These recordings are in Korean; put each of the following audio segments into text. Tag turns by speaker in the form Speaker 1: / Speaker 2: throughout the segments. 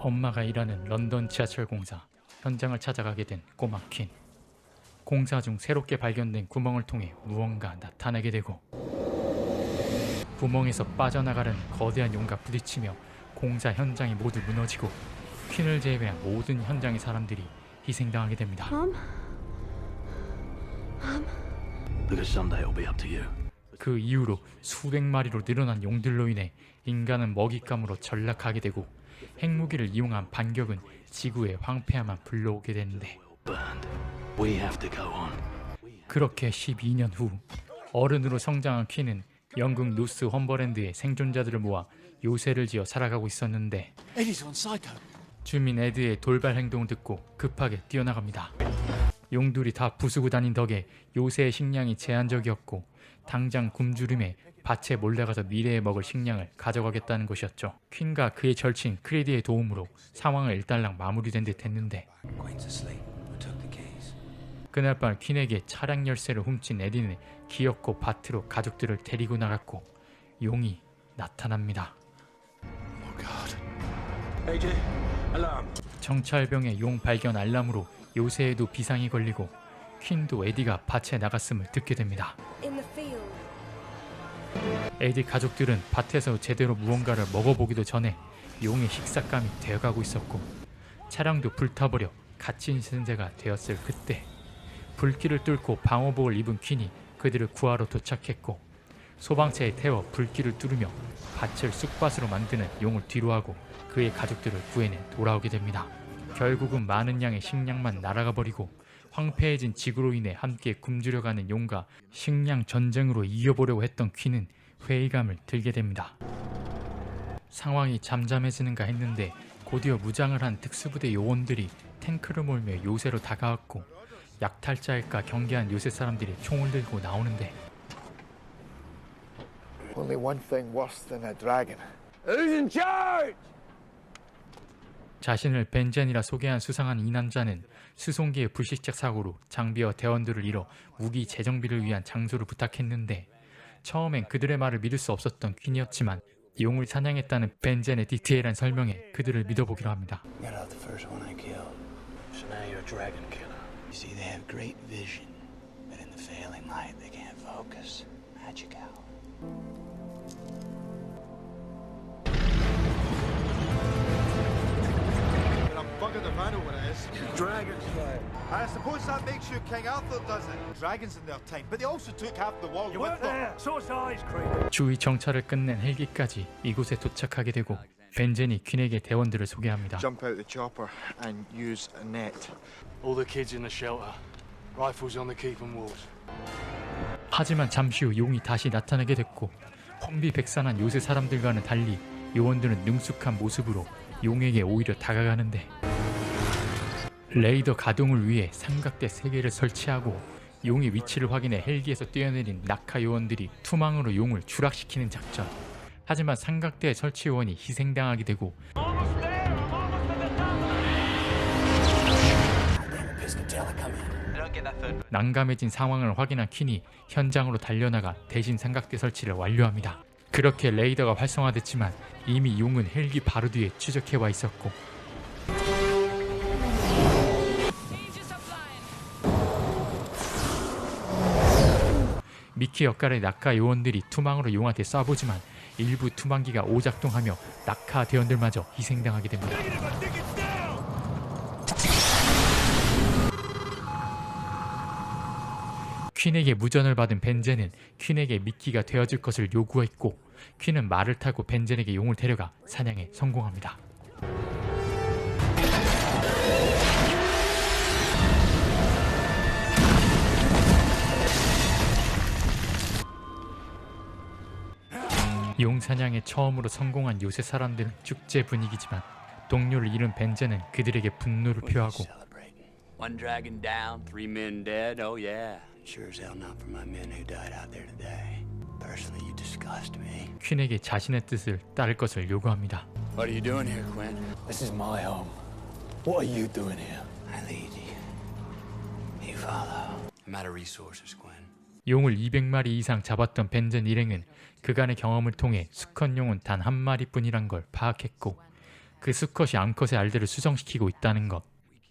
Speaker 1: 엄마가 일하는 런던 지하철 공사 현장을 찾아가게 된 꼬마 퀸. 공사 중 새롭게 발견된 구멍을 통해 무언가 나타나게 되고 구멍에서 빠져나가려는 거대한 용과 부딪히며 공사 현장이 모두 무너지고 퀸을 제외한 모든 현장의 사람들이 희생당하게 됩니다.
Speaker 2: Because someday it'll be up to you.
Speaker 1: 그 이후로 수백 마리로 늘어난 용들로 인해 인간은 먹잇감으로 전락하게 되고 핵무기를 이용한 반격은 지구의 황폐함만 불러오게 되는데,
Speaker 2: Burned. We have to go on.
Speaker 1: 그렇게 12년 후 어른으로 성장한 퀸은 영국 노스 험버랜드의 생존자들을 모아 요새를 지어 살아가고 있었는데,
Speaker 3: Eddie's on psycho.
Speaker 1: 주민 에드의 돌발 행동을 듣고 급하게 뛰어나갑니다. 용들이 다 부수고 다닌 덕에 요새의 식량이 제한적이었고 당장 굶주림에 밭에 몰래가서 미래에 먹을 식량을 가져가겠다는 것이었죠. 퀸과 그의 절친 크레디의 도움으로 상황을 일단락 마무리된 듯 했는데,
Speaker 3: Queen's asleep. I took the keys.
Speaker 1: 그날 밤 퀸에게 차량 열쇠를 훔친 에디는 기어코 밭으로 가족들을 데리고 나갔고 용이 나타납니다.
Speaker 3: Oh God. AJ, alarm.
Speaker 1: 정찰병의 용 발견 알람으로 요새에도 비상이 걸리고 퀸도 에디가 밭에 나갔음을 듣게 됩니다.
Speaker 4: In the field.
Speaker 1: 에디 가족들은 밭에서 제대로 무언가를 먹어보기도 전에 용의 식삭감이 되어가고 있었고 차량도 불타버려 갇힌 신세가 되었을 그때 불길을 뚫고 방호복을 입은 퀸이 그들을 구하러 도착했고 소방차에 태워 불길을 뚫으며 밭을 쑥밭으로 만드는 용을 뒤로하고 그의 가족들을 구해내 돌아오게 됩니다. 결국은 많은 양의 식량만 날아가 버리고 황폐해진 지구로 인해 함께 굶주려가는 용과 식량 전쟁으로 이어보려고 했던 퀸은 회의감을 들게 됩니다. 상황이 잠잠해지는가 했는데 곧이어 무장을 한 특수부대 요원들이 탱크를 몰며 요새로 다가왔고 약탈자일까 경계한 요새 사람들이 총을 들고 나오는데,
Speaker 5: Only one thing worse than a dragon.
Speaker 1: 자신을 벤젠이라 소개한 수상한 이 남자는 수송기의 불시착 사고로 장비와 대원들을 잃어 무기 재정비를 위한 장소를 부탁했는데 처음엔 그들의 말을 믿을 수 없었던 퀸이었지만 용을 사냥했다는 벤젠의 디테일한 설명에 그들을 믿어보기로 합니다.
Speaker 3: Got out the first one I killed.
Speaker 2: So now you're a dragon killer.
Speaker 3: You see, they have great vision, but in the failing light, they can't focus. Magic out.
Speaker 6: I'm bugging the van what it is.
Speaker 2: Dragonfly.
Speaker 6: I suppose that makes you King Arthur, doesn't it? Dragons in their time, but they also took half the world with them.
Speaker 2: So size, Creed.
Speaker 1: 주위 정찰을 끝낸 헬기까지 이곳에 도착하게 되고 벤젠이 퀸에게 대원들을 소개합니다.
Speaker 6: Jump out the chopper and use a net.
Speaker 2: All the kids in the shelter. Rifles on the keeping walls.
Speaker 1: 하지만 잠시 후 용이 다시 나타나게 됐고 혼비백산한 요새 사람들과는 달리 요원들은 능숙한 모습으로 용에게 오히려 다가가는데, 레이더 가동을 위해 삼각대 3개를 설치하고 용의 위치를 확인해 헬기에서 뛰어내린 낙하 요원들이 투망으로 용을 추락시키는 작전. 하지만 삼각대 설치 요원이 희생당하게 되고 난감해진 상황을 확인한 퀸이 현장으로 달려나가 대신 삼각대 설치를 완료합니다. 그렇게 레이더가 활성화됐지만 이미 용은 헬기 바로 뒤에 추적해와 있었고 미키 역할의 낙하 요원들이 투망으로 용한테 쏴보지만 일부 투망기가 오작동하며 낙하 대원들마저 희생당하게 됩니다. 퀸에게 무전을 받은 벤젠은 퀸에게 미키가 되어줄 것을 요구했고 퀸은 말을 타고 벤젠에게 용을 데려가 사냥에 성공합니다. 용 사냥에 처음으로 성공한 요새 사람들은 축제 분위기지만 동료를 잃은 벤젠은 그들에게 분노를 표하고
Speaker 7: One dragon down, 3 men dead. Oh yeah.
Speaker 3: Sure as hell not for my men who died out there today. Personally, you disgust me.
Speaker 1: 퀸에게 자신의 뜻을 따를 것을 요구합니다.
Speaker 7: What are you doing here, Quinn?
Speaker 3: This is my home. What are you doing here? I lead you. You follow.
Speaker 7: I'm out of resources, Quinn.
Speaker 1: 용을 200마리 이상 잡았던 벤젠 일행은 그간의 경험을 통해 수컷 용은 단 한 마리뿐이란 걸 파악했고 그 수컷이 암컷의 알들을 수정시키고 있다는 것,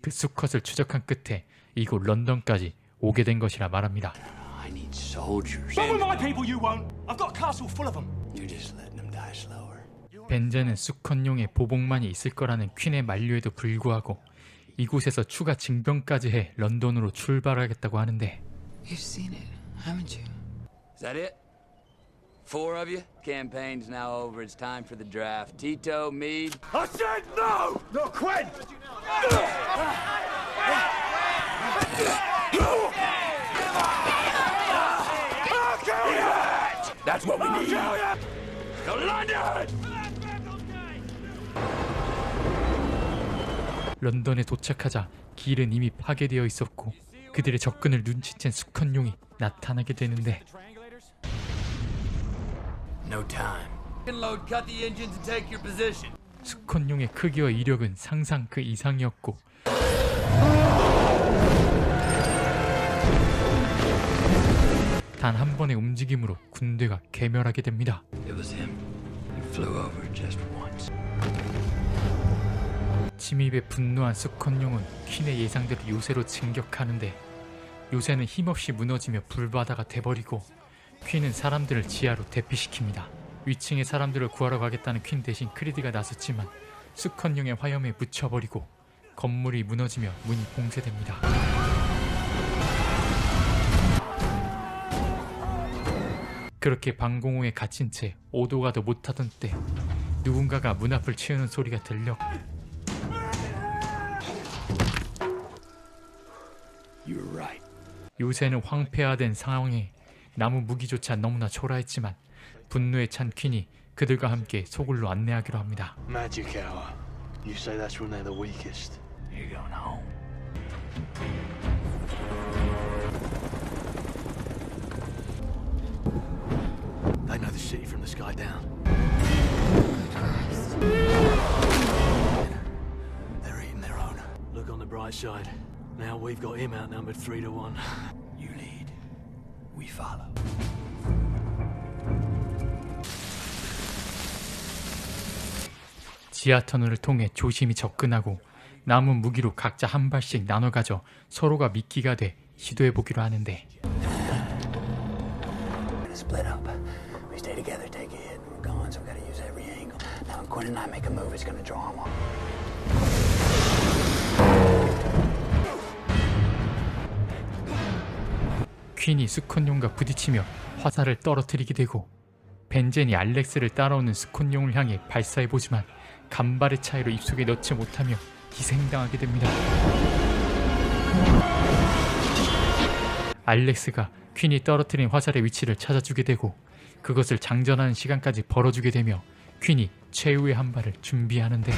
Speaker 1: 그 수컷을 추적한 끝에 이곳 런던까지 오게 된 것이라 말합니다.
Speaker 7: I need soldiers.
Speaker 4: Not with my people, you won't. I've got a castle full of them.
Speaker 7: You're just letting them die slower.
Speaker 1: 벤제는 수컷용의 보복만이 있을 거라는 퀸의 만류에도 불구하고 이곳에서 추가 징병까지 해 런던으로 출발하겠다고 하는데
Speaker 8: You've seen it, haven't you?
Speaker 7: Is that it? 4 of you? Campaign's now over. It's time for the draft. Tito, Meade.
Speaker 4: I said no! No, Quinn!
Speaker 7: That's what we need.
Speaker 4: To London!
Speaker 1: 런던에 도착하자 길은 이미 파괴되어 있었고 그들의 접근을 눈치챈 수컷용이 나타나게 되는데
Speaker 7: No time. Load, cut the engines and take your position.
Speaker 1: 수컷용의 크기와 이력은 상상 그 이상이었고 단 한 번의 움직임으로 군대가 괴멸하게 됩니다.
Speaker 7: It was him. He flew over just once.
Speaker 1: 침입에 분노한 수컷용은 퀸의 예상대로 요새로 진격하는데 요새는 힘없이 무너지며 불바다가 돼버리고 퀸은 사람들을 지하로 대피시킵니다. 위층의 사람들을 구하러 가겠다는 퀸 대신 크리드가 나섰지만 수컷용의 화염에 묻혀버리고 건물이 무너지며 문이 봉쇄됩니다. 그렇게 방공호에 갇힌 채 오도 가도 못하던 때 누군가가 문 앞을 치우는 소리가 들려
Speaker 7: You're right.
Speaker 1: 요새는 황폐화된 상황에 나무 무기조차 너무나 초라했지만 분노에 찬 퀸이 그들과 함께 소굴로 안내하기로 합니다.
Speaker 2: Magic hour. You say that's when they're the weakest.
Speaker 7: You're going home.
Speaker 2: They know the city from the sky down. They're eating their own. Look on the bright side. Now we've got him outnumbered 3-1.
Speaker 7: You lead. We follow.
Speaker 1: 지하 터널을 통해 조심히 접근하고 남은 무기로 각자 한 발씩 나눠 가져 서로가 미끼가 돼 시도해보기로 하는데
Speaker 7: Split up. We stay together, take a hit. We're gone, so we gotta use every angle. Now when Quinn and I make a move, it's gonna draw him on.
Speaker 1: 퀸이 수컷용과 부딪히며 화살을 떨어뜨리게 되고 벤젠이 알렉스를 따라오는 수컷용을 향해 발사해보지만 간발의 차이로 입속에 넣지 못하며 희생당하게 됩니다. 알렉스가 퀸이 떨어뜨린 화살의 위치를 찾아주게 되고 그것을 장전하는 시간까지 벌어주게 되며 퀸이 최후의 한 발을 준비하는데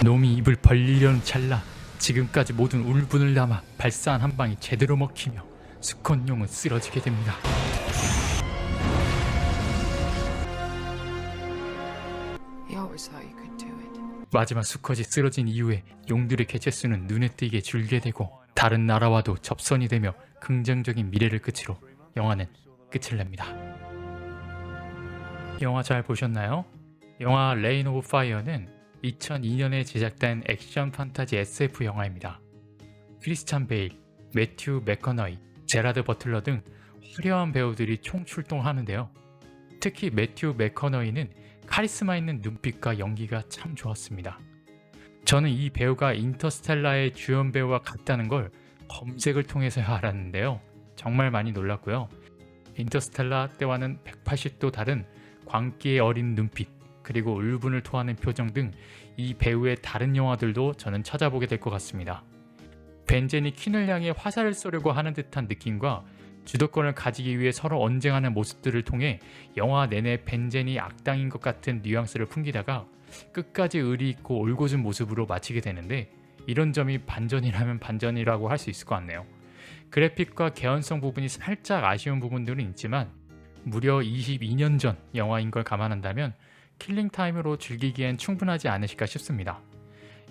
Speaker 1: 놈이 입을 벌리려는 찰나 지금까지 모든 울분을 담아 발사한 한 방이 제대로 먹히며 수컷용은 쓰러지게 됩니다.
Speaker 8: You always thought you could do it.
Speaker 1: 마지막 수컷이 쓰러진 이후에 용들의 개체수는 눈에 띄게 줄게 되고 다른 나라와도 접선이 되며 긍정적인 미래를 끝으로 영화는 끝을 냅니다. 영화 잘 보셨나요? 영화 레인 오브 파이어는 2002년에 제작된 액션 판타지 SF 영화입니다. 크리스찬 베일, 매튜 맥커너이, 제라드 버틀러 등 화려한 배우들이 총출동하는데요. 특히 매튜 맥커너이는 카리스마 있는 눈빛과 연기가 참 좋았습니다. 저는 이 배우가 인터스텔라의 주연 배우와 같다는 걸 검색을 통해서 알았는데요. 정말 많이 놀랐고요. 인터스텔라 때와는 180도 다른 광기의 어린 눈빛, 그리고 울분을 토하는 표정 등 이 배우의 다른 영화들도 저는 찾아보게 될 것 같습니다. 벤젠이 퀸을 향해 화살을 쏘려고 하는 듯한 느낌과 주도권을 가지기 위해 서로 언쟁하는 모습들을 통해 영화 내내 벤젠이 악당인 것 같은 뉘앙스를 풍기다가 끝까지 의리 있고 올곧은 모습으로 마치게 되는데 이런 점이 반전이라면 반전이라고 할 수 있을 것 같네요. 그래픽과 개연성 부분이 살짝 아쉬운 부분들은 있지만 무려 22년 전 영화인 걸 감안한다면 킬링타임으로 즐기기엔 충분하지 않으실까 싶습니다.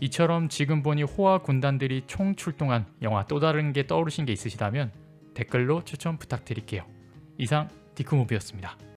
Speaker 1: 이처럼 지금 보니 호화 군단들이 총출동한 영화 또 다른 게 떠오르신 게 있으시다면 댓글로 추천 부탁드릴게요. 이상 디크무비였습니다.